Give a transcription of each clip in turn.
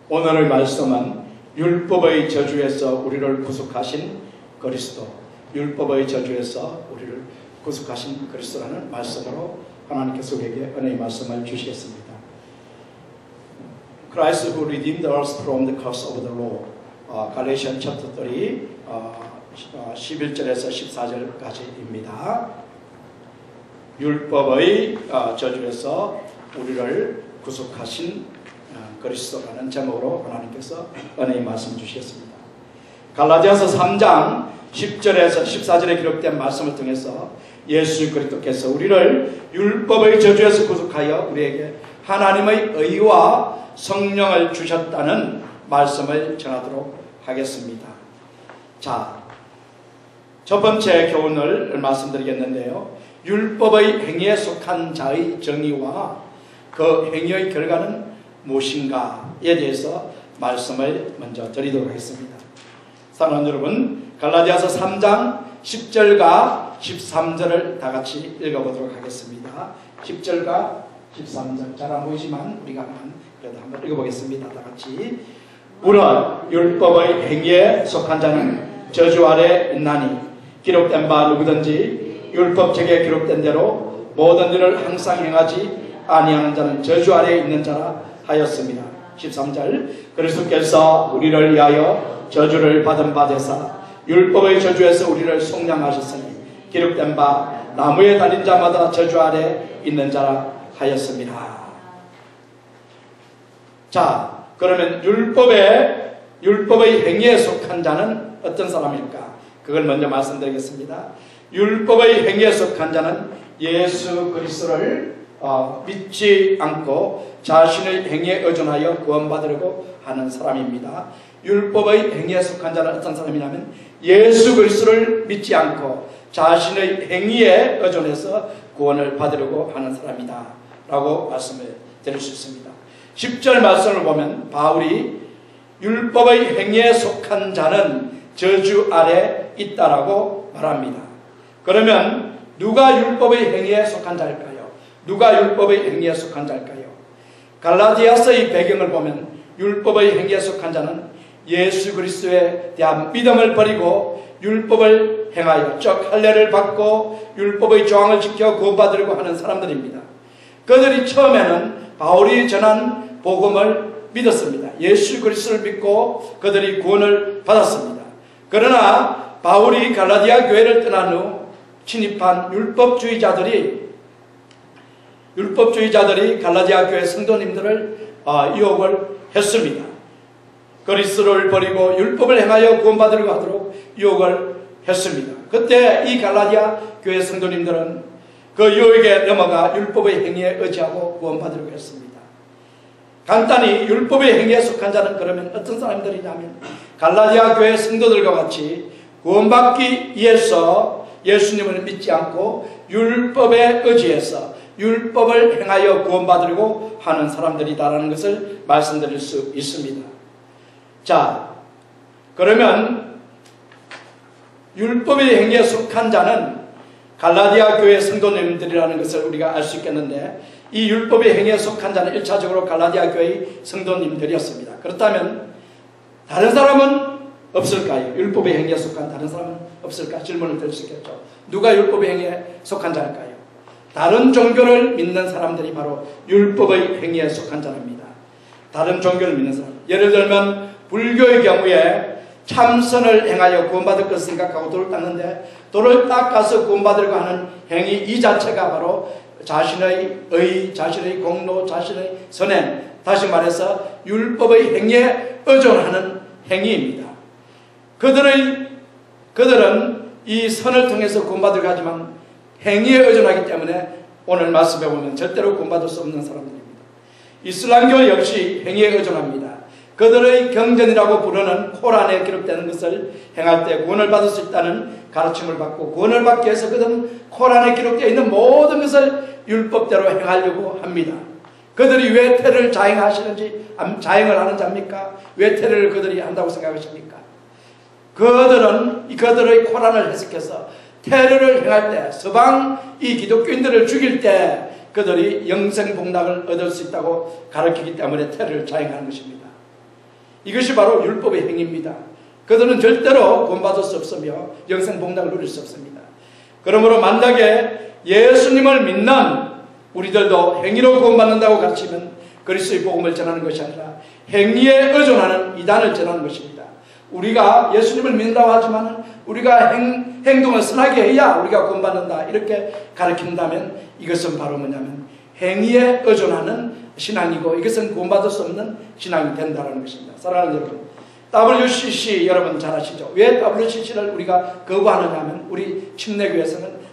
오늘의 말씀은 율법의 저주에서 우리를 구속하신 그리스도, 율법의 저주에서 우리를 구속하신 그리스도라는 말씀으로 하나님께서 우리에게 은혜의 말씀을 주시겠습니다. Christ who redeemed us from the curse of the law. 갈라디아 챕터 3 11절에서 14절까지입니다. 율법의 저주에서 우리를 구속하신 그리스도라는 제목으로 하나님께서 은혜의 말씀 주시겠습니다. 갈라디아서 3장 10절에서 14절에 기록된 말씀을 통해서 예수 그리스도께서 우리를 율법의 저주에서 구속하여 우리에게 하나님의 의와 성령을 주셨다는 말씀을 전하도록 하겠습니다. 자, 첫 번째 교훈을 말씀드리겠는데요. 율법의 행위에 속한 자의 정의와 그 행위의 결과는 무엇인가에 대해서 말씀을 먼저 드리도록 하겠습니다. 사랑하는 여러분, 갈라디아서 3장 10절과 13절을 다 같이 읽어보도록 하겠습니다. 10절과 13절 잘 안 보이지만 우리가 그래도 한번 읽어보겠습니다. 다 같이. 우는 율법의 행위에 속한 자는 저주 아래 있나니 기록된 바 누구든지 율법책에 기록된 대로 모든 일을 항상 행하지 아니하는 자는 저주 아래 있는 자라 하였습니다. 13절 그리스도께서 우리를 위하여 저주를 받은 바 되사 율법의 저주에서 우리를 속량하셨으니 기록된 바 나무에 달린 자마다 저주 아래 있는 자라 하였습니다. 자, 그러면 율법의 행위에 속한 자는 어떤 사람일까? 그걸 먼저 말씀드리겠습니다. 율법의 행위에 속한 자는 예수 그리스도를 믿지 않고 자신의 행위에 의존하여 구원받으려고 하는 사람입니다. 율법의 행위에 속한 자는 어떤 사람이냐면 예수 그리스도를 믿지 않고 자신의 행위에 의존해서 구원을 받으려고 하는 사람이다 라고 말씀을 드릴 수 있습니다. 10절 말씀을 보면 바울이 율법의 행위에 속한 자는 저주 아래 있다라고 말합니다. 그러면 누가 율법의 행위에 속한 자일까요? 누가 율법의 행위에 속한 자일까요? 갈라디아서의 배경을 보면 율법의 행위에 속한 자는 예수 그리스도에 대한 믿음을 버리고 율법을 행하여 즉 할례를 받고 율법의 조항을 지켜 구원받으려고 하는 사람들입니다. 그들이 처음에는 바울이 전한 복음을 믿었습니다. 예수 그리스도를 믿고 그들이 구원을 받았습니다. 그러나 바울이 갈라디아 교회를 떠난 후 침입한 율법주의자들이 갈라디아 교회 성도님들을 유혹을 했습니다. 그리스도를 버리고 율법을 행하여 구원받으려고 하도록 유혹을 했습니다. 그때 이 갈라디아 교회 성도님들은 그 유혹에 넘어가 율법의 행위에 의지하고 구원받으려고 했습니다. 간단히 율법의 행위에 속한 자는 그러면 어떤 사람들이냐면 갈라디아 교회 성도들과 같이 구원받기 위해서 예수님을 믿지 않고 율법에 의지해서 율법을 행하여 구원받으려고 하는 사람들이다라는 것을 말씀드릴 수 있습니다. 자, 그러면 율법의 행위에 속한 자는 갈라디아 교회 성도님들이라는 것을 우리가 알 수 있겠는데 이 율법의 행위에 속한 자는 1차적으로 갈라디아 교회의 성도님들이었습니다. 그렇다면 다른 사람은 없을까요? 율법의 행위에 속한 다른 사람은 없을까? 질문을 드릴 수 있겠죠. 누가 율법의 행위에 속한 자일까요? 다른 종교를 믿는 사람들이 바로 율법의 행위에 속한 자입니다. 다른 종교를 믿는 사람. 예를 들면 불교의 경우에 참선을 행하여 구원받을 것을 생각하고 돌을 닦는데 돌을 닦아서 구원받으려고 하는 행위 이 자체가 바로 자신의 의, 자신의 공로, 자신의 선행, 다시 말해서 율법의 행위에 의존하는 행위입니다. 그들은 이 선을 통해서 구원받으려고 하지만 행위에 의존하기 때문에 오늘 말씀해 보면 절대로 구원받을 수 없는 사람들입니다. 이슬람교 역시 행위에 의존합니다. 그들의 경전이라고 부르는 코란에 기록되는 것을 행할 때 구원을 받을 수 있다는 가르침을 받고 구원을 받기 위해서 그들은 코란에 기록되어 있는 모든 것을 율법대로 행하려고 합니다. 그들이 왜 테러를 자행을 하는 자입니까? 왜 테러를 그들이 한다고 생각하십니까? 그들의 코란을 해석해서 테러를 행할 때 서방 이 기독교인들을 죽일 때 그들이 영생복락을 얻을 수 있다고 가르치기 때문에 테러를 자행하는 것입니다. 이것이 바로 율법의 행위입니다. 그들은 절대로 구원받을 수 없으며 영생 복락을 누릴 수 없습니다. 그러므로 만약에 예수님을 믿는 우리들도 행위로 구원받는다고 가르치면 그리스도의 복음을 전하는 것이 아니라 행위에 의존하는 이단을 전하는 것입니다. 우리가 예수님을 믿는다고 하지만 우리가 행동을 선하게 해야 우리가 구원받는다 이렇게 가르친다면 이것은 바로 뭐냐면 행위에 의존하는 신앙이고 이것은 구원받을 수 없는 신앙이 된다는 것입니다. 사랑하는 여러분, WCC 여러분 잘 아시죠? 왜 WCC를 우리가 거부하느냐 하면 우리 침례교회에서는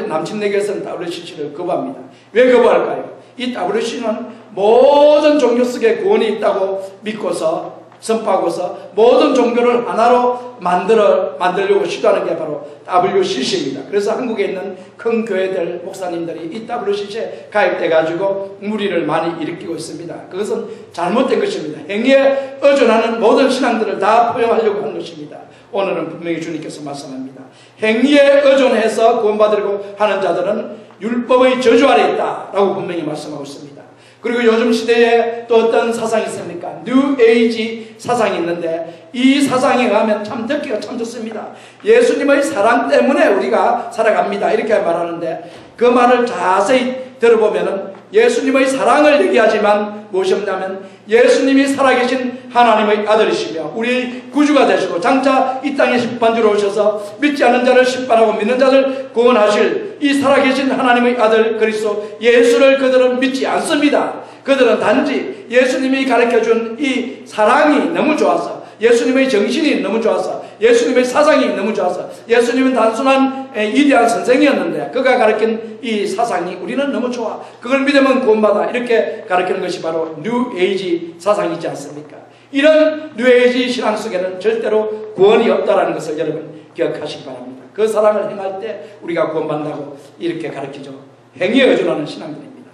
남침례교회에서는 WCC를 거부합니다. 왜 거부할까요? 이 WCC는 모든 종교 속에 구원이 있다고 믿고서 선포하고서 모든 종교를 하나로 만들려고 시도하는 게 바로 WCC입니다. 그래서 한국에 있는 큰 교회들 목사님들이 이 WCC에 가입돼가지고 무리를 많이 일으키고 있습니다. 그것은 잘못된 것입니다. 행위에 의존하는 모든 신앙들을 다 포용하려고 하는 것입니다. 오늘은 분명히 주님께서 말씀합니다. 행위에 의존해서 구원받으려고 하는 자들은 율법의 저주 아래 있다라고 분명히 말씀하고 있습니다. 그리고 요즘 시대에 또 어떤 사상이 있습니까? 뉴 에이지 사상이 있는데 이 사상에 가면 참 듣기가 참 좋습니다. 예수님의 사랑 때문에 우리가 살아갑니다. 이렇게 말하는데 그 말을 자세히 들어보면은 예수님의 사랑을 얘기하지만 무엇이 없냐면 예수님이 살아계신 하나님의 아들이시며 우리 구주가 되시고 장차 이 땅에 심판주로 오셔서 믿지 않는 자를 심판하고 믿는 자를 구원하실 이 살아계신 하나님의 아들 그리스도 예수를 그들은 믿지 않습니다. 그들은 단지 예수님이 가르쳐준 이 사랑이 너무 좋아서 예수님의 정신이 너무 좋아서 예수님의 사상이 너무 좋아서 예수님은 단순한 위대한 선생이었는데 그가 가르친 이 사상이 우리는 너무 좋아 그걸 믿으면 구원받아 이렇게 가르치는 것이 바로 뉴에이지 사상이지 않습니까? 이런 뉴에이지 신앙 속에는 절대로 구원이 없다는 것을 여러분 기억하시기 바랍니다. 그 사랑을 행할 때 우리가 구원받는다고 이렇게 가르치죠. 행위에 의존하는 신앙들입니다.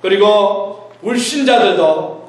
그리고 불신자들도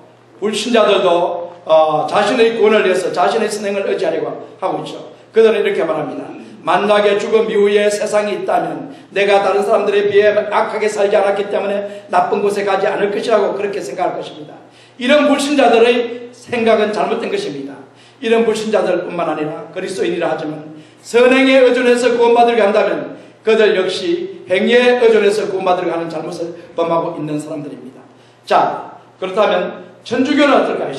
자신의 구원을 위해서 자신의 선행을 의지하려고 하고 있죠. 그들은 이렇게 말합니다. 만약에 죽음 이후에 세상이 있다면 내가 다른 사람들에 비해 악하게 살지 않았기 때문에 나쁜 곳에 가지 않을 것이라고 그렇게 생각할 것입니다. 이런 불신자들의 생각은 잘못된 것입니다. 이런 불신자들뿐만 아니라 그리스도인이라 하지만 선행에 의존해서 구원받으려고 한다면 그들 역시 행위에 의존해서 구원받으려고 하는 잘못을 범하고 있는 사람들입니다. 자, 그렇다면 천주교는 어떨까요?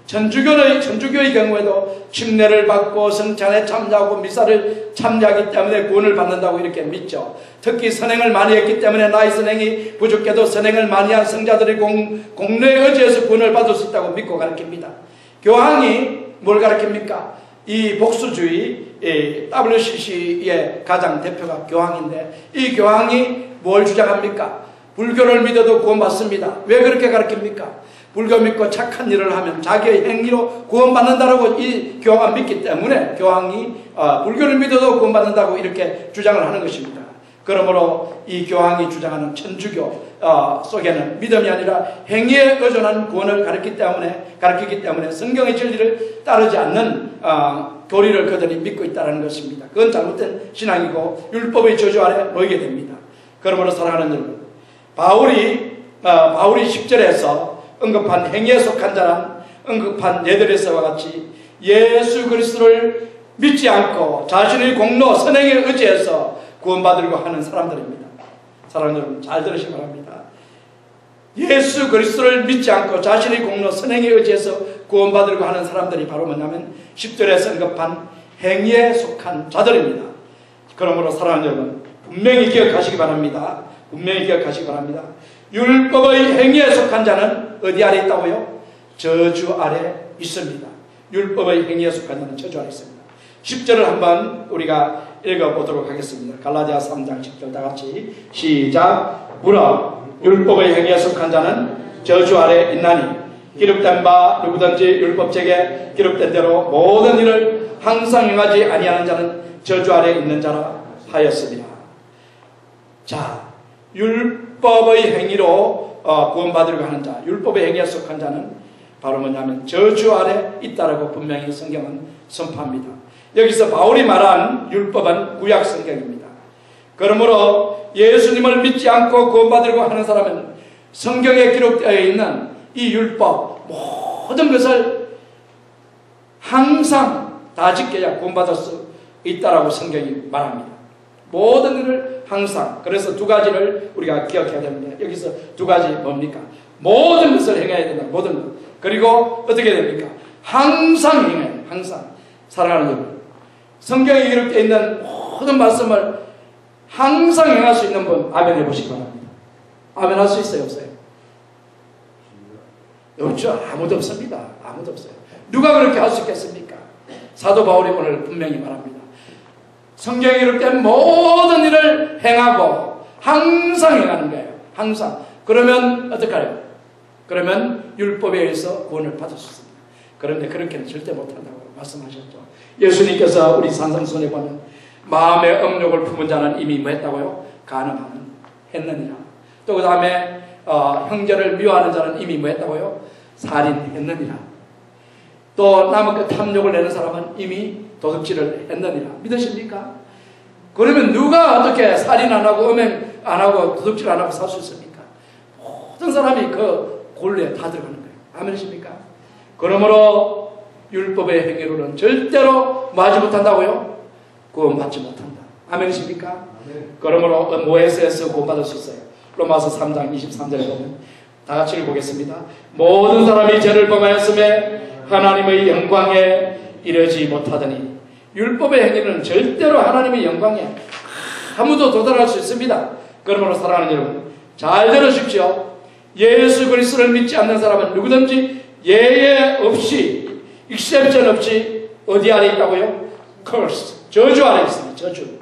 천주교의 경우에도 침례를 받고 성찬에 참여하고 미사를 참여하기 때문에 구원을 받는다고 이렇게 믿죠. 특히 선행을 많이 했기 때문에 나의 선행이 부족해도 선행을 많이 한 성자들의 공로에 의지해서 구원을 받을 수 있다고 믿고 가르칩니다. 교황이 뭘 가르칩니까? 이 복수주의 WCC의 가장 대표가 교황인데 이 교황이 뭘 주장합니까? 불교를 믿어도 구원받습니다. 왜 그렇게 가르칩니까? 불교 믿고 착한 일을 하면 자기의 행위로 구원받는다라고 이 교황은 믿기 때문에 교황이 불교를 믿어도 구원받는다고 이렇게 주장을 하는 것입니다. 그러므로 이 교황이 주장하는 천주교 속에는 믿음이 아니라 행위에 의존한 구원을 가르치기 때문에 성경의 진리를 따르지 않는 교리를 그들이 믿고 있다는 것입니다. 그건 잘못된 신앙이고 율법의 저주 아래 놓이게 됩니다. 그러므로 사랑하는 여러분, 바울이 10절에서 언급한 행위에 속한 자란 언급한 예들에서와 같이 예수 그리스도를 믿지 않고 자신의 공로 선행에 의지해서 구원받으려고 하는 사람들입니다. 사랑하는 여러분 잘 들으시기 바랍니다. 예수 그리스도를 믿지 않고 자신의 공로 선행에 의지해서 구원받으려고 하는 사람들이 바로 뭐냐면 10절에서 언급한 행위에 속한 자들입니다. 그러므로 사랑하는 여러분 분명히 기억하시기 바랍니다. 율법의 행위에 속한 자는 어디 아래 있다고요? 저주 아래 있습니다. 율법의 행위에 속한 자는 저주 아래 있습니다. 10절을 한번 우리가 읽어보도록 하겠습니다. 갈라디아 3장 10절 다같이 시작. 무라 율법의 행위에 속한 자는 저주 아래 있나니 기록된 바 누구든지 율법책에 기록된 대로 모든 일을 항상 행하지 아니하는 자는 저주 아래 있는 자라 하였습니다. 자, 율법의 행위로 구원받으려고 하는 자, 율법의 행위에 속한 자는 바로 뭐냐면 저주 아래 있다라고 분명히 성경은 선포합니다. 여기서 바울이 말한 율법은 구약 성경입니다. 그러므로 예수님을 믿지 않고 구원받으려고 하는 사람은 성경에 기록되어 있는 이 율법 모든 것을 항상 다 지켜야 구원받을 수 있다라고 성경이 말합니다. 모든 일을 항상. 그래서 두 가지를 우리가 기억해야 됩니다. 여기서 두 가지 뭡니까? 모든 것을 행해야 된다. 모든 것. 그리고 어떻게 됩니까? 항상 행해야 돼요. 항상. 사랑하는 여러분, 성경에 기록되어 있는 모든 말씀을 항상 행할 수 있는 분 아멘 해보시기 바랍니다. 아멘 할 수 있어요? 없어요? 없죠. 아무도 없습니다. 아무도 없어요. 누가 그렇게 할 수 있겠습니까? 사도 바울이 오늘 분명히 말합니다. 성경에 기록된 모든 일을 행하고 항상 행하는 거예요. 항상. 그러면 어떡하요? 그러면 율법에 의해서 구원을 받을 수 있습니다. 그런데 그렇게는 절대 못한다고 말씀하셨죠. 예수님께서 우리 산상순에 보면 마음의 억력을 품은 자는 이미 뭐 했다고요? 가늠하는 했느니라. 또 그 다음에 형제를 미워하는 자는 이미 뭐 했다고요? 살인했느니라. 또 남의 그 탐욕을 내는 사람은 이미 도둑질을 했느니라. 믿으십니까? 그러면 누가 어떻게 살인 안 하고 음행 안 하고 도둑질 안 하고 살 수 있습니까? 모든 사람이 그 곤리에 다 들어가는 거예요. 아멘이십니까? 그러므로 율법의 행위로는 절대로 마지 못한다고요? 구원받지 못한다. 아멘이십니까? 아멘. 그러므로 모에서에서 구원받을 수 있어요. 로마서 3장 23절에 보면 다 같이 읽어보겠습니다. 모든 사람이 죄를 범하였음에 하나님의 영광에 이르지 못하더니. 율법의 행위는 절대로 하나님의 영광에 아무도 도달할 수 있습니다. 그러므로 사랑하는 여러분, 잘 들으십시오. 예수 그리스도를 믿지 않는 사람은 누구든지 예외 없이, 익셉션 없이 어디 아래 있다고요? curse, 저주 아래 있습니다. 저주.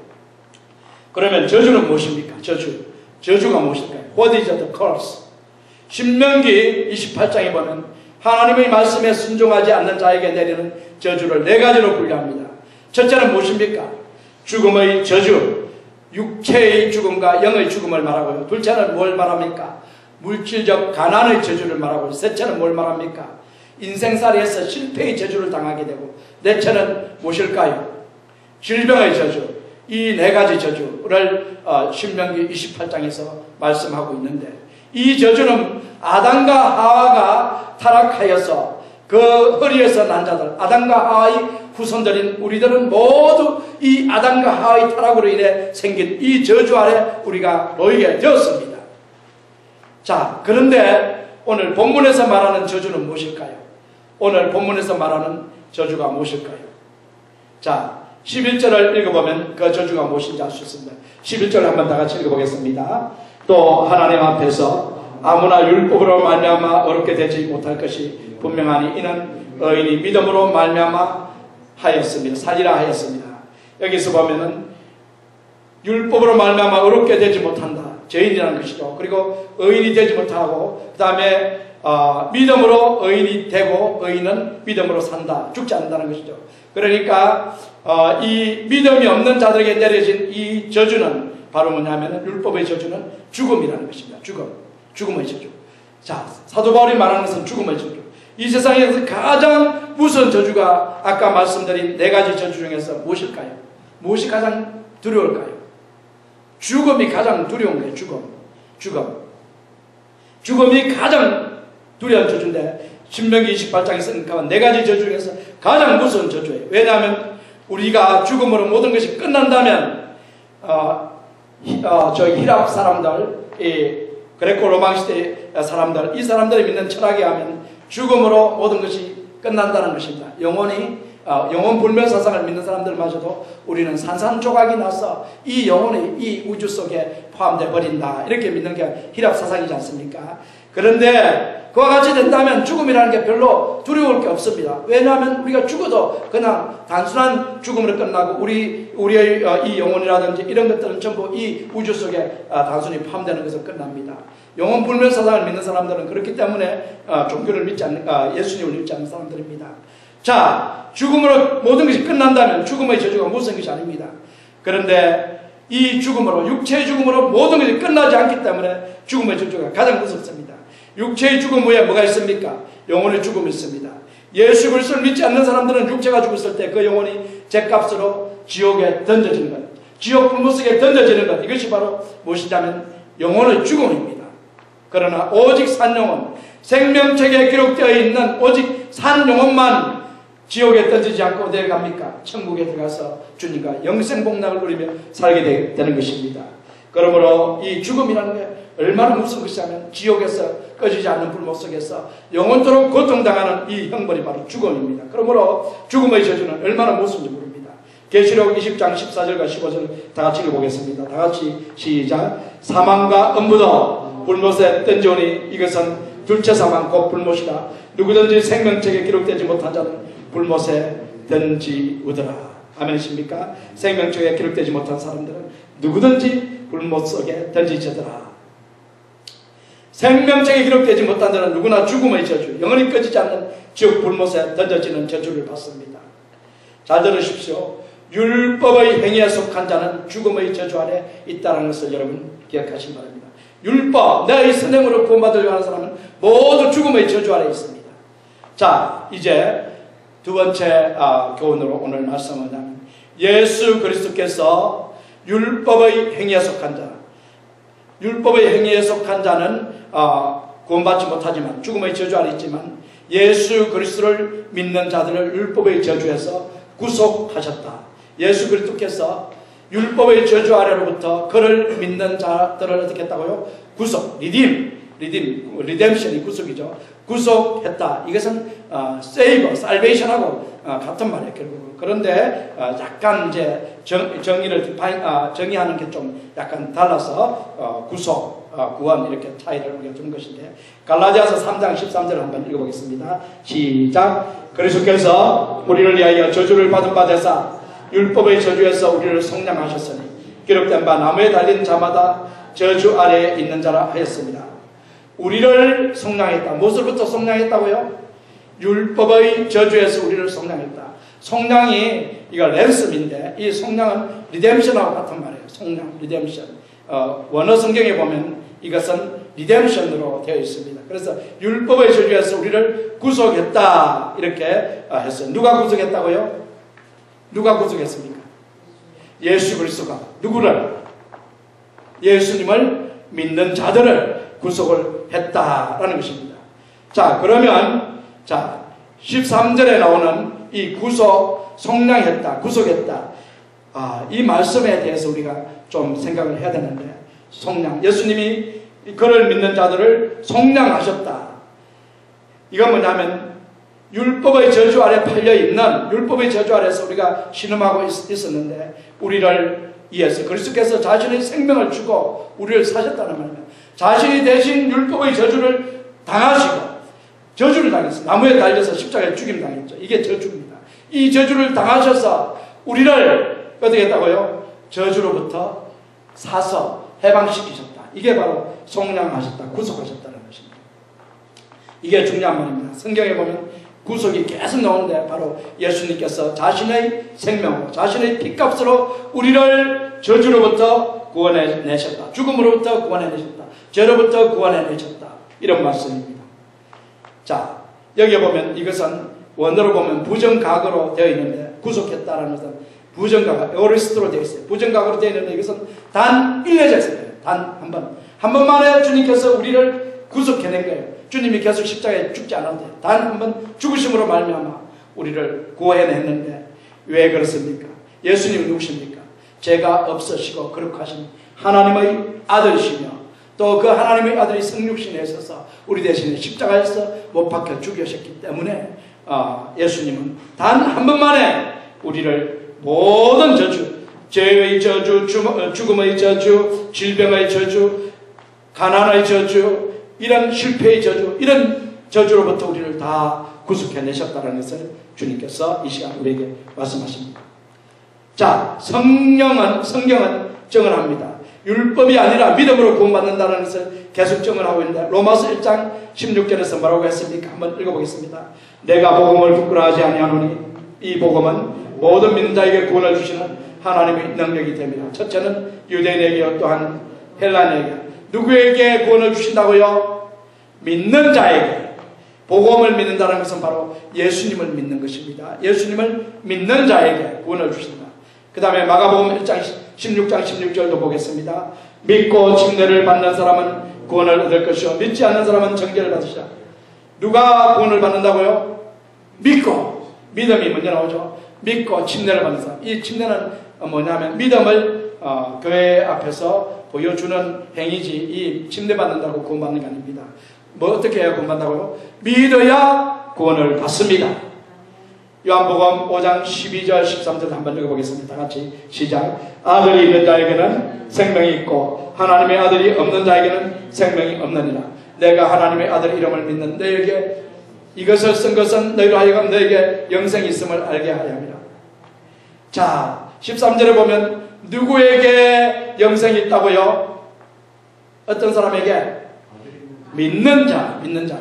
그러면 저주는 무엇입니까? 저주가 무엇일까요? What is the curse? 신명기 28장에 보면 하나님의 말씀에 순종하지 않는 자에게 내리는 저주를 네 가지로 분류합니다. 첫째는 무엇입니까? 죽음의 저주, 육체의 죽음과 영의 죽음을 말하고요. 둘째는 뭘 말합니까? 물질적 가난의 저주를 말하고, 셋째는 뭘 말합니까? 인생살이에서 실패의 저주를 당하게 되고, 넷째는 무엇일까요? 질병의 저주. 이 네 가지 저주를 신명기 28장에서 말씀하고 있는데, 이 저주는 아담과 하와가 타락하여서 그 허리에서 난 자들, 아담과 하와의 후손들인 우리들은 모두 이 아담과 하와의 타락으로 인해 생긴 이 저주 아래 우리가 놓이게 되었습니다. 자, 그런데 오늘 본문에서 말하는 저주는 무엇일까요? 오늘 본문에서 말하는 저주가 무엇일까요? 자, 11절을 읽어보면 그 저주가 무엇인지 알 수 있습니다. 11절 한번 다 같이 읽어보겠습니다. 또 하나님 앞에서 아무나 율법으로 말미암아 어렵게 되지 못할 것이 분명하니 이는 의인이 믿음으로 말미암아 하였습니다. 살리라 하였습니다. 여기서 보면은 율법으로 말미암아 어렵게 되지 못한다. 죄인이라는 것이죠. 그리고 의인이 되지 못하고 그 다음에 믿음으로 의인이 되고 의인은 믿음으로 산다. 죽지 않는다는 것이죠. 그러니까 이 믿음이 없는 자들에게 내려진 이 저주는 바로 뭐냐면 율법의 저주는 죽음이라는 것입니다. 죽음의 저주. 자, 사도 바울이 말하는 것은 죽음의 저주. 이 세상에서 가장 무서운 저주가 아까 말씀드린 네 가지 저주 중에서 무엇일까요? 무엇이 가장 두려울까요? 죽음이 가장 두려운 거예요. 죽음이 가장 두려운 저주인데 신명기 28장에 쓰니까 네 가지 저주 중에서 가장 무서운 저주예요. 왜냐하면 우리가 죽음으로 모든 것이 끝난다면 저 히랍 사람들, 그레코 로마 시대 사람들, 이 사람들이 믿는 철학에 하면 죽음으로 모든 것이 끝난다는 것입니다. 영혼 불멸 사상을 믿는 사람들마저도 우리는 산산조각이 나서 이 영혼이 이 우주 속에 포함되어 버린다, 이렇게 믿는 게 히랍 사상이지 않습니까? 그런데 그와 같이 된다면 죽음이라는 게 별로 두려울 게 없습니다. 왜냐하면 우리가 죽어도 그냥 단순한 죽음으로 끝나고 우리의 이 영혼이라든지 이런 것들은 전부 이 우주 속에 단순히 포함되는 것으로 끝납니다. 영혼 불멸 사상을 믿는 사람들은 그렇기 때문에 종교를 믿지 않는, 예수님을 믿지 않는 사람들입니다. 자, 죽음으로 모든 것이 끝난다면 죽음의 저주가 무슨 것이 아닙니다. 그런데 이 죽음으로, 육체의 죽음으로 모든 것이 끝나지 않기 때문에 죽음의 저주가 가장 무섭습니다. 육체의 죽음 후에 뭐가 있습니까? 영혼의 죽음이 있습니다. 예수 그리스도를 믿지 않는 사람들은 육체가 죽었을 때 그 영혼이 죗값으로 지옥에 던져지는 것, 지옥 불못속에 던져지는 것, 이것이 바로 무엇이냐면 영혼의 죽음입니다. 그러나 오직 산 영혼, 생명책에 기록되어 있는 오직 산 영혼만 지옥에 떨어지지 않고 어디에 갑니까? 천국에 들어가서 주님과 영생복락을 누리며 살게 되는 것입니다. 그러므로 이 죽음이라는 게 얼마나 무서운 것이냐면 지옥에서 꺼지지 않는 불못 속에서 영원토록 고통당하는 이 형벌이 바로 죽음입니다. 그러므로 죽음의 저주는 얼마나 무서운지 모릅니다. 계시록 20장 14절과 15절 다 같이 읽어보겠습니다. 다 같이 시작. 사망과 음부도 불못에 던져오니 이것은 둘째 사망 곧 불못이라. 누구든지 생명책에 기록되지 못한 자는 불못에 던지우더라. 아멘이십니까? 생명책에 기록되지 못한 사람들은 누구든지 불못 속에 던지져더라. 생명책에 기록되지 못한 자는 누구나 죽음의 저주, 영원히 꺼지지 않는 지옥 불못에 던져지는 저주를 받습니다. 잘 들으십시오. 율법의 행위에 속한 자는 죽음의 저주 아래 있다는 것을 여러분 기억하시기 바랍니다. 율법, 내 이 선행으로 구원받으려고 하는 사람은 모두 죽음의 저주 아래 있습니다. 자, 이제 두 번째 교훈으로 오늘 말씀은 예수 그리스도께서 율법의 행위에 속한 자, 율법의 행위에 속한 자는 구원받지 못하지만 죽음의 저주 아래 있지만 예수 그리스도를 믿는 자들을 율법의 저주에서 구속하셨다. 예수 그리스도께서 율법의 저주 아래로부터 그를 믿는 자들을 어떻게 했다고요? 구속, 리뎀션이 구속이죠. 구속했다. 이것은 save, salvation하고 같은 말이에요, 결국은. 그런데 약간 이제 정의를 정의하는 게 좀 약간 달라서 구속, 구원 이렇게 차이를 우리가 준 것인데, 갈라디아서 3장 13절 한번 읽어보겠습니다. 시작. 그리스도께서 우리를 위하여 저주를 받은 바 되사 율법의 저주에서 우리를 속량하셨으니 기록된 바 나무에 달린 자마다 저주 아래에 있는 자라 하였습니다. 우리를 속량했다. 무엇으로부터 속량했다고요? 율법의 저주에서 우리를 속량했다. 속량이 이거 랜섬인데 이 속량은 리뎀션하고 같은 말이에요. 속량, 리뎀션. 원어 성경에 보면 이것은 리뎀션으로 되어 있습니다. 그래서 율법의 저주에서 우리를 구속했다 이렇게 했어요. 누가 구속했다고요? 누가 구속했습니까? 예수 그리스도가. 누구를? 예수님을 믿는 자들을 구속을 했다라는 것입니다. 자, 그러면 13절에 나오는 이 구속, 속량했다, 구속했다. 이 말씀에 대해서 우리가 좀 생각을 해야 되는데, 속량, 예수님이 그를 믿는 자들을 속량하셨다. 이건 뭐냐면 율법의 저주 아래 팔려있는, 율법의 저주 아래서 우리가 신음하고 있었는데 우리를 위해서 그리스도께서 자신의 생명을 주고 우리를 사셨다는 말입니다. 자신이 대신 율법의 저주를 당하시고, 저주를 당했어요. 나무에 달려서 십자가에 죽임 당했죠. 이게 저주입니다. 이 저주를 당하셔서 우리를 어떻게 했다고요? 저주로부터 사서 해방시키셨다. 이게 바로 속량하셨다, 구속하셨다는 것입니다. 이게 중요한 말입니다. 성경에 보면 구속이 계속 나오는데 바로 예수님께서 자신의 생명으로, 자신의 피값으로 우리를 저주로부터 구원해내셨다. 죽음으로부터 구원해내셨다. 죄로부터 구원해내셨다. 이런 말씀입니다. 자, 여기 보면 이것은 원어로 보면 부정각으로 되어 있는데, 구속했다라는 것은 부정각, 에오리스트로 되어 있어요. 부정각으로 되어 있는데 이것은 단 1회자 있어요. 단 한 번. 한 번만에 주님께서 우리를 구속해낸 거예요. 주님이 계속 십자가에 죽지 않았는데 단 한 번 죽으심으로 말미암아 우리를 구해냈는데 왜 그렇습니까? 예수님은 누구십니까? 죄가 없으시고 거룩하신 하나님의 아들이시며 또 그 하나님의 아들이 성육신에 있어서 우리 대신에 십자가에서 못 박혀 죽으셨기 때문에 예수님은 단 한 번만에 우리를 모든 저주, 죄의 저주, 죽음의 저주, 질병의 저주, 가난의 저주, 이런 실패의 저주, 이런 저주로부터 우리를 다 구속해내셨다는 것을 주님께서 이 시간 우리에게 말씀하십니다. 자, 성경은 증언합니다. 율법이 아니라 믿음으로 구원받는다는 것을 계속 증언하고 있는데, 로마서 1장 16절에서 뭐라고 했습니까? 한번 읽어보겠습니다. 내가 복음을 부끄러워하지 아니하노니 이 복음은 모든 믿는 자에게 구원을 주시는 하나님의 능력이 됩니다. 첫째는 유대인에게, 또한 헬라인에게. 누구에게 구원을 주신다고요? 믿는 자에게. 복음을 믿는다는 것은 바로 예수님을 믿는 것입니다. 예수님을 믿는 자에게 구원을 주신다. 그 다음에 마가복음 1장 16장 16절도 보겠습니다. 믿고 징계를 받는 사람은 구원을 얻을 것이요 믿지 않는 사람은 정죄를 받으시라. 누가 구원을 받는다고요? 믿고. 믿음이 먼저 나오죠. 믿고 침례를 받는 사람. 이 침례는 뭐냐면 믿음을 교회 앞에서 보여주는 행위지, 이 침례 받는다고 구원받는 게 아닙니다. 뭐 어떻게 해야 구원받는다고요? 믿어야 구원을 받습니다. 요한복음 5장 12절 13절 한번 읽어보겠습니다. 같이 시작. 아들이 있는 자에게는 생명이 있고 하나님의 아들이 없는 자에게는 생명이 없느니라. 내가 하나님의 아들 이름을 믿는 너에게 이것을 쓴 것은 너희로 하여금 너에게 영생이 있음을 알게 하려 함이라. 자, 13절에 보면 누구에게 영생이 있다고요? 어떤 사람에게? 믿는 자, 믿는 자.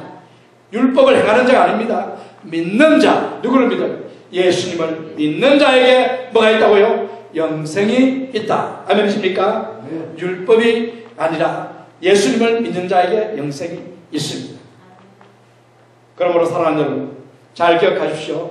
율법을 행하는 자가 아닙니다. 믿는 자. 누구를 믿어요? 예수님을 믿는 자에게 뭐가 있다고요? 영생이 있다. 아멘이십니까? 율법이 아니라 예수님을 믿는 자에게 영생이 있습니다. 그러므로 사랑하는 여러분, 잘 기억하십시오.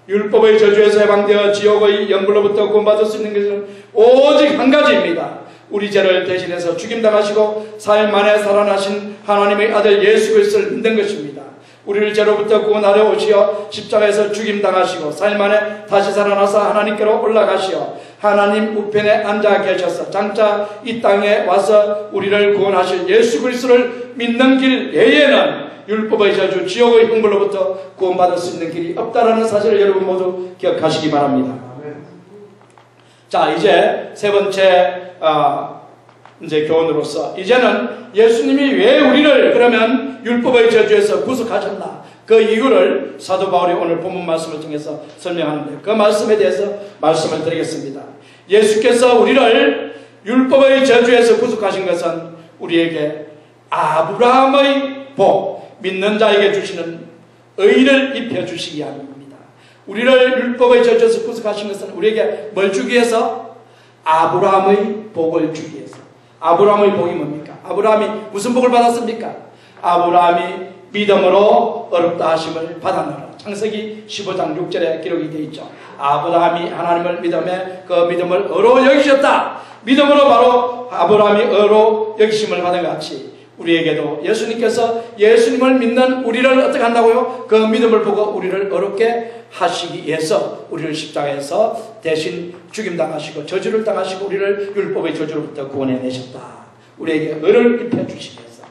율법의 저주에서 해방되어 지옥의 영불로부터 구원받을 수 있는 것은 오직 한 가지입니다. 우리 죄를 대신해서 죽임당하시고 4일 만에 살아나신 하나님의 아들 예수 그리스도를 믿는 것입니다. 우리를 죄로부터 구원하려 오시어 십자가에서 죽임당하시고 4일 만에 다시 살아나서 하나님께로 올라가시어 하나님 우편에 앉아 계셔서 장차 이 땅에 와서 우리를 구원하실 예수 그리스도를 믿는 길 외에는 율법의 저주, 지옥의 형벌로부터 구원받을 수 있는 길이 없다라는 사실을 여러분 모두 기억하시기 바랍니다. 자, 이제 세 번째 이제 교훈으로서 이제는 예수님이 왜 우리를 그러면 율법의 저주에서 구속하셨나, 그 이유를 사도 바울이 오늘 본문 말씀을 통해서 설명하는데 그 말씀에 대해서 말씀을 드리겠습니다. 예수께서 우리를 율법의 저주에서 구속하신 것은 우리에게 아브라함의 복, 믿는 자에게 주시는 의를 입혀주시기 위함입니다. 우리를 율법의 저주에서 구속하신 것은 우리에게 뭘 주기 위해서? 아브라함의 복을 주기 위해서. 아브라함의 복이 뭡니까? 아브라함이 무슨 복을 받았습니까? 아브라함이 믿음으로 어렵다 하심을 받았노라. 창세기 15장 6절에 기록이 되어 있죠. 아브라함이 하나님을 믿음에 그 믿음을 의로 여기셨다. 믿음으로 바로 아브라함이 의로 여기심을 받은 것 같이 우리에게도 예수님께서 예수님을 믿는 우리를 어떻게 한다고요? 그 믿음을 보고 우리를 어렵게 하시기 위해서 우리를 십자가에서 대신 죽임당하시고 저주를 당하시고 우리를 율법의 저주로부터 구원해내셨다. 우리에게 의를 입혀주시기 위해서.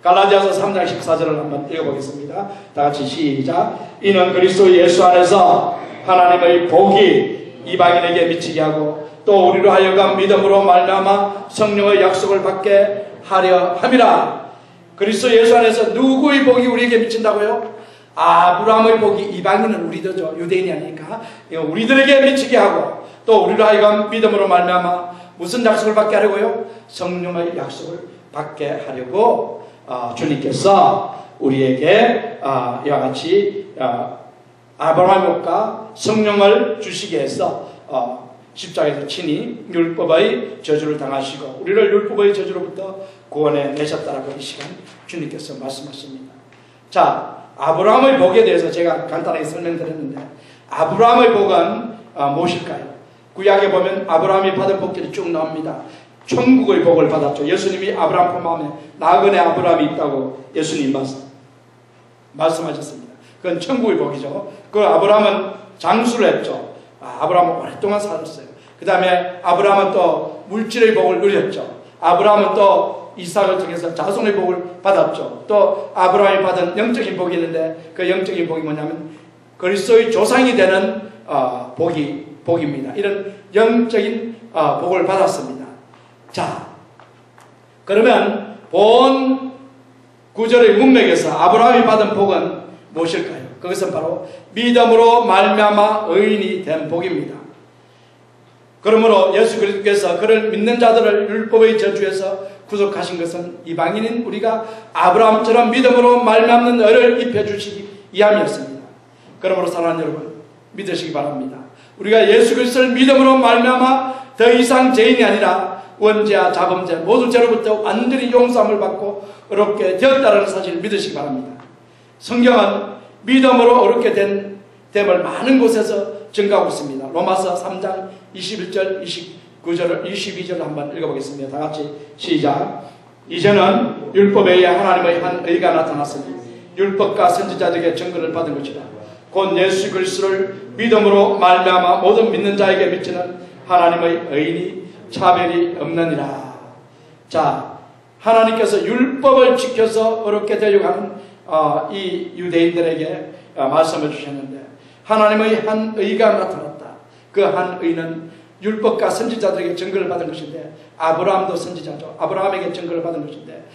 갈라디아서 3장 14절을 한번 읽어보겠습니다. 다같이 시작. 이는 그리스도 예수 안에서 하나님의 복이 이방인에게 미치게 하고 또 우리로 하여금 믿음으로 말미암아 성령의 약속을 받게 하려 함이라. 그리스도 예수 안에서 누구의 복이 우리에게 미친다고요? 아브라함의 복이, 이방인은 우리도죠. 유대인이 아니니까 우리들에게 미치게 하고 또 우리로 하여금 믿음으로 말미암아 무슨 약속을 받게 하려고요? 성령의 약속을 받게 하려고 주님께서 우리에게 이와 같이 아브라함의 복과 성령을 주시기 위해서 십자가에서 친히 율법의 저주를 당하시고 우리를 율법의 저주로부터 구원해 내셨다라고 이 시간 주님께서 말씀하십니다. 자, 아브라함의 복에 대해서 제가 간단하게 설명드렸는데 아브라함의 복은 무엇일까요? 구약에 보면 아브라함이 받은 복들이 쭉 나옵니다. 천국의 복을 받았죠. 예수님이 아브라함 마음에 나그네 아브라함이 있다고 예수님 말씀하셨습니다. 그건 천국의 복이죠. 그 아브라함은 장수를 했죠. 아브라함은 오랫동안 살았어요. 그 다음에 아브라함은 또 물질의 복을 누렸죠. 아브라함은 또 이삭을 통해서 자손의 복을 받았죠. 또 아브라함이 받은 영적인 복이 있는데 그 영적인 복이 뭐냐면 그리스도의 조상이 되는 복입니다. 이런 영적인 복을 받았습니다. 자, 그러면 본 구절의 문맥에서 아브라함이 받은 복은 무엇일까요? 그것은 바로 믿음으로 말미암아 의인이 된 복입니다. 그러므로 예수 그리스도께서 그를 믿는 자들을 율법의 저주에서 구속하신 것은 이방인인 우리가 아브라함처럼 믿음으로 말미암는 의를 입혀주시기 위함이었습니다. 그러므로 사랑하는 여러분, 믿으시기 바랍니다. 우리가 예수 그리스도를 믿음으로 말미암아 더 이상 죄인이 아니라 원죄와 자범죄 모든 죄로부터 완전히 용서함을 받고 어렵게 되었다는 사실을 믿으시기 바랍니다. 성경은 믿음으로 어렵게 됨을 많은 곳에서 증가하고 있습니다. 로마서 3장 21절, 29절, 22절 한번 읽어보겠습니다. 다 같이 시작. 이제는 율법에 의해 하나님의 한 의가 나타났으니 율법과 선지자들에게 증거를 받은 것이다. 곧 예수 그리스도를 믿음으로 말미암아 모든 믿는 자에게 미치는 하나님의 의인이 차별이 없느니라. 자, 하나님께서 율법을 지켜서 어렵게 되려고 하는 이 유대인들에게 말씀해 주셨는데, 하나님의 한 의가 나타났다. 그 한 의는 율법과 선지자들에게 증거를 받은 것인데, 아브라함도 선지자죠. 아브라함에게 증거를 받은 것인데,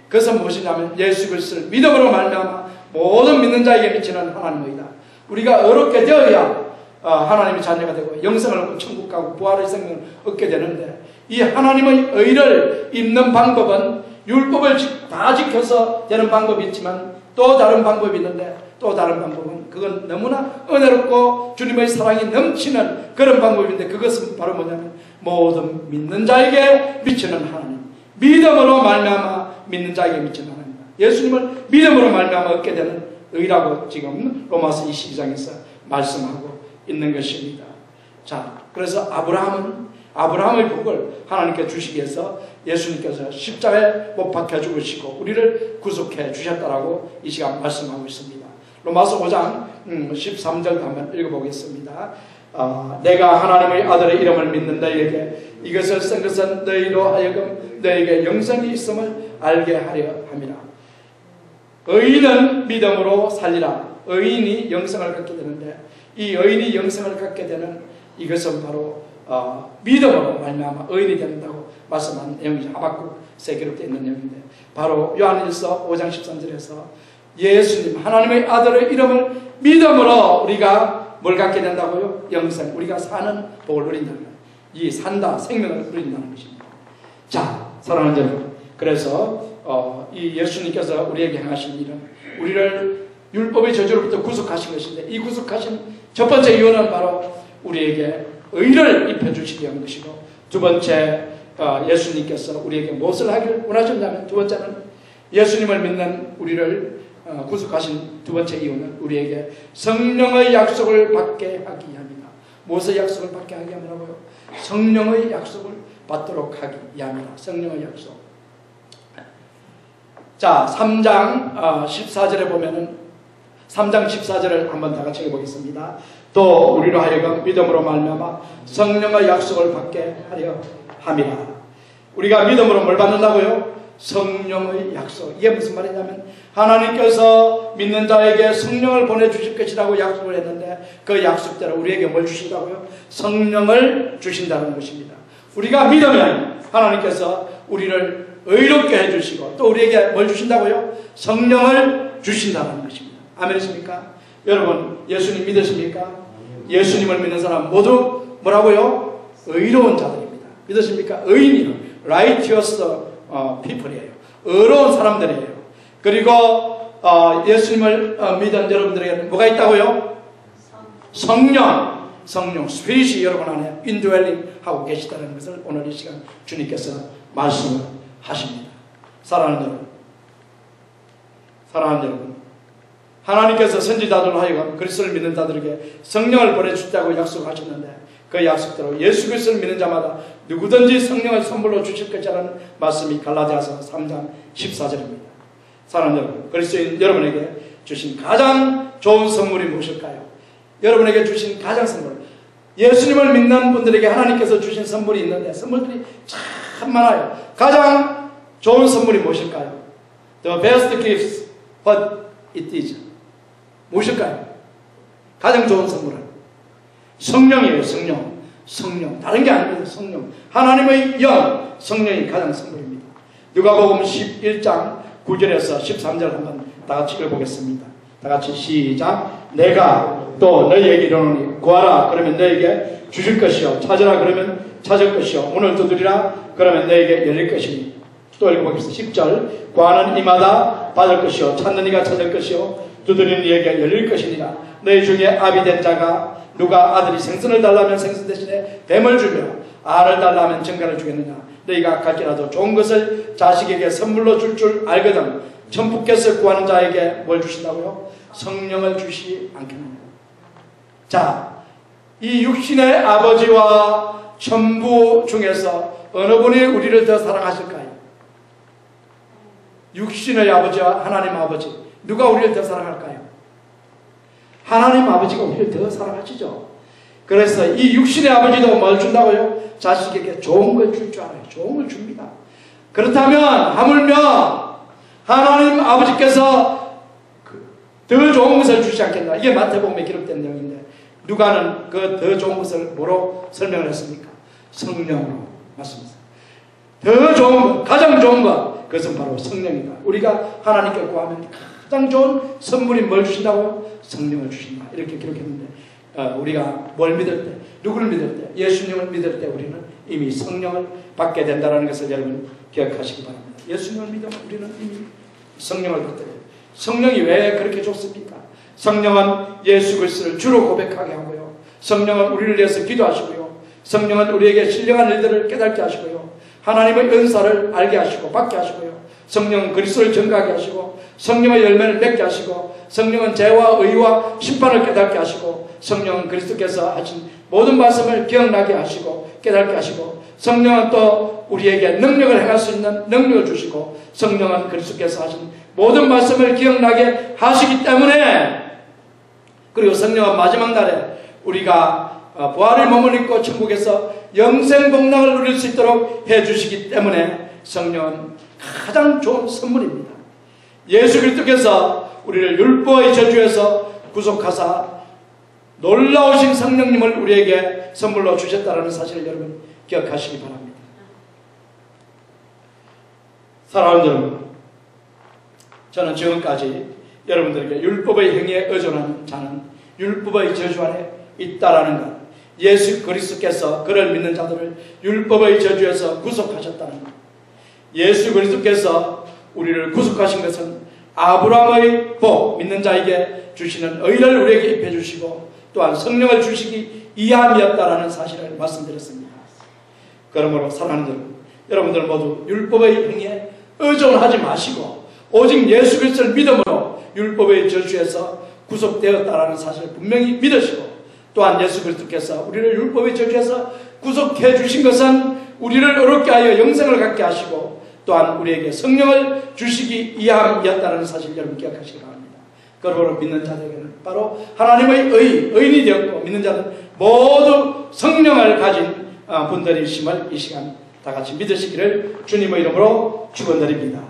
그것은 무엇이냐면 예수 그리스도를 믿음으로 말미암아 모든 믿는 자에게 미치는 하나님의 의다. 우리가 어렵게 되어야 하나님의 자녀가 되고 영생을 얻고 천국 가고 부활의 생명을 얻게 되는데, 이 하나님의 의를 입는 방법은 율법을 다 지켜서 되는 방법이 있지만 또 다른 방법이 있는데, 또 다른 방법은 그건 너무나 은혜롭고 주님의 사랑이 넘치는 그런 방법인데, 그것은 바로 뭐냐면 모든 믿는 자에게 미치는 하나님, 믿음으로 말미암아 믿는 자에게 미치는 하나님입니다. 예수님을 믿음으로 말미암아 얻게 되는 의라고 지금 로마서 22장에서 말씀하고 있는 것입니다. 자, 그래서 아브라함의 복을 하나님께 주시기 위해서 예수님께서 십자가에 못 박혀 죽으시고 우리를 구속해 주셨다라고 이 시간 말씀하고 있습니다. 로마서 5장 13절도 한번 읽어보겠습니다. 내가 하나님의 아들의 이름을 믿는 너희에게 이것을 쓴 것은 너희로 하여금 너희에게 영생이 있음을 알게 하려 함이라. 의인은 믿음으로 살리라. 의인이 영생을 갖게 되는데, 이 의인이 영생을 갖게 되는 이것은 바로 믿음으로 말미암아 의인이 된다고 말씀한 내용이죠. 하박국 기록되어 있는 내용인데, 바로 요한일서 5장 13절에서 예수님 하나님의 아들의 이름을 믿음으로 우리가 뭘 갖게 된다고요? 영생, 우리가 사는 복을 누린다는 거예요. 이 산다, 생명을 누린다는 것입니다. 자, 사랑하는 여러분, 그래서 이 예수님께서 우리에게 행하신 일은 우리를 율법의 저주로부터 구속하신 것인데, 이 구속하신 첫 번째 이유는 바로 우리에게 의를 입혀주시기 위한 것이고, 두 번째 예수님께서 우리에게 무엇을 하기를 원하셨냐면, 두 번째는 예수님을 믿는 우리를 구속하신 두 번째 이유는 우리에게 성령의 약속을 받게 하기 위함이다. 무엇의 약속을 받게 하기 위함이라고요? 성령의 약속을 받도록 하기 위함이다. 성령의 약속. 자, 3장 14절에 보면은 3장 14절을 한번 다 같이 읽어보겠습니다. 또 우리로 하여금 믿음으로 말미암아 성령의 약속을 받게 하려 함이라. 우리가 믿음으로 뭘 받는다고요? 성령의 약속. 이게 무슨 말이냐면, 하나님께서 믿는 자에게 성령을 보내주실 것이라고 약속을 했는데, 그 약속대로 우리에게 뭘 주신다고요? 성령을 주신다는 것입니다. 우리가 믿으면 하나님께서 우리를 의롭게 해주시고, 또 우리에게 뭘 주신다고요? 성령을 주신다는 것입니다. 아멘이십니까? 여러분, 예수님 믿으십니까? 예수님을 믿는 사람 모두 뭐라고요? 의로운 자들입니다. 믿으십니까? 의인이요, righteous people이에요. 의로운 사람들이에요. 그리고 예수님을 믿은 여러분들에게는 뭐가 있다고요? 성령, 스피릿이 여러분 안에 인드웰링 하고 계시다는 것을 오늘 이 시간 주님께서 말씀을 하십니다. 사랑하는 여러분, 하나님께서 선지자들로 하여금 그리스도를 믿는 자들에게 성령을 보내주셨다고 약속하셨는데, 그 약속대로 예수 그리스도를 믿는 자마다 누구든지 성령을 선물로 주실 것이라는 말씀이 갈라디아서 3장 14절입니다. 사랑하는 여러분, 그리스도인 여러분에게 주신 가장 좋은 선물이 무엇일까요? 여러분에게 주신 가장 선물, 예수님을 믿는 분들에게 하나님께서 주신 선물이 있는데, 선물들이 참 많아요. 가장 좋은 선물이 무엇일까요? The best gift, what it is. 무엇일까요? 가장 좋은 선물은 성령이에요. 성령. 다른 게 아닙니다. 성령. 하나님의 영, 성령이 가장 선물입니다. 누가복음 11장 9절에서 13절 한번 다 같이 읽어보겠습니다. 다 같이 시작. 내가 또 너희에게 이르노니 구하라 그러면 너희에게 주실 것이요, 찾으라 그러면 찾을 것이요, 문을 두드리라 그러면 너희에게 열릴 것이니. 또 읽어보겠습니다. 10절. 구하는 이마다 받을 것이요, 찾는 이가 찾을 것이요, 두드리는 이에게 열릴 것이니라. 너희 중에 아비 된 자가 누가 아들이 생선을 달라면 생선 대신에 뱀을 주며 알을 달라면 정갈을 주겠느냐. 너희가 갈지라도 좋은 것을 자식에게 선물로 줄 알거든 천부께서 구하는 자에게 뭘 주신다고요? 성령을 주시지 않겠느냐. 자, 이 육신의 아버지와 천부 중에서 어느 분이 우리를 더 사랑하실까요? 육신의 아버지와 하나님 아버지, 누가 우리를 더 사랑할까요? 하나님 아버지가 우리를 더 사랑하시죠. 그래서 이 육신의 아버지도 뭘 준다고요? 자식에게 좋은 걸 줄 줄 알아요. 좋은 걸 줍니다. 그렇다면 하물며 하나님 아버지께서 더 좋은 것을 주지 않겠나. 이게 마태복음에 기록된 내용인데 누가는 그 더 좋은 것을 뭐로 설명을 했습니까? 성령으로 맞습니다. 더 좋은 것, 가장 좋은 것, 그것은 바로 성령이다. 우리가 하나님께 구하면 가장 좋은 선물이 뭘 주신다고요? 성령을 주신다. 이렇게 기록했는데 우리가 뭘 믿을 때, 누구를 믿을 때, 예수님을 믿을 때 우리는 이미 성령을 받게 된다는 것을 여러분 기억하시기 바랍니다. 예수님을 믿으면 우리는 이미 성령을 받게 됩니다. 성령이 왜 그렇게 좋습니까? 성령은 예수 그리스도를 주로 고백하게 하고요. 성령은 우리를 위해서 기도하시고요. 성령은 우리에게 신령한 일들을 깨닫게 하시고요. 하나님의 은사를 알게 하시고 받게 하시고요. 성령은 그리스도를 증거하게 하시고 성령의 열매를 맺게 하시고 성령은 죄와 의와 심판을 깨닫게 하시고 성령은 그리스도께서 하신 모든 말씀을 기억나게 하시고 깨닫게 하시고 성령은 또 우리에게 능력을 행할 수 있는 능력을 주시고 성령은 그리스도께서 하신 모든 말씀을 기억나게 하시기 때문에 그리고 성령은 마지막 날에 우리가 부활의 몸을 입고 천국에서 영생복락을 누릴 수 있도록 해주시기 때문에 성령은 가장 좋은 선물입니다. 예수 그리스도께서 우리를 율법의 저주에서 구속하사 놀라우신 성령님을 우리에게 선물로 주셨다는 사실을 여러분 기억하시기 바랍니다. 사랑하는 여러분, 저는 지금까지 여러분들에게 율법의 행위에 의존하는 자는 율법의 저주 안에 있다라는 것, 예수 그리스도께서 그를 믿는 자들을 율법의 저주에서 구속하셨다는 것, 예수 그리스도께서 우리를 구속하신 것은 아브라함의 복, 믿는 자에게 주시는 의를 우리에게 입혀 주시고 또한 성령을 주시기 위함이었다라는 사실을 말씀드렸습니다. 그러므로 사랑하는 여러분들 모두 율법의 행위에 의존하지 마시고 오직 예수 그리스도를 믿음으로 율법의 저주에서 구속되었다라는 사실을 분명히 믿으시고 또한 예수 그리스도께서 우리를 율법의 저주에서 구속해 주신 것은 우리를 어렵게 하여 영생을 갖게 하시고 또한 우리에게 성령을 주시기 위함이었다는 사실을 여러분 기억하시기 바랍니다. 그러므로 믿는 자들에게는 바로 하나님의 의인이 되었고 믿는 자는 모두 성령을 가진 분들이심을 이 시간 다 같이 믿으시기를 주님의 이름으로 축원드립니다.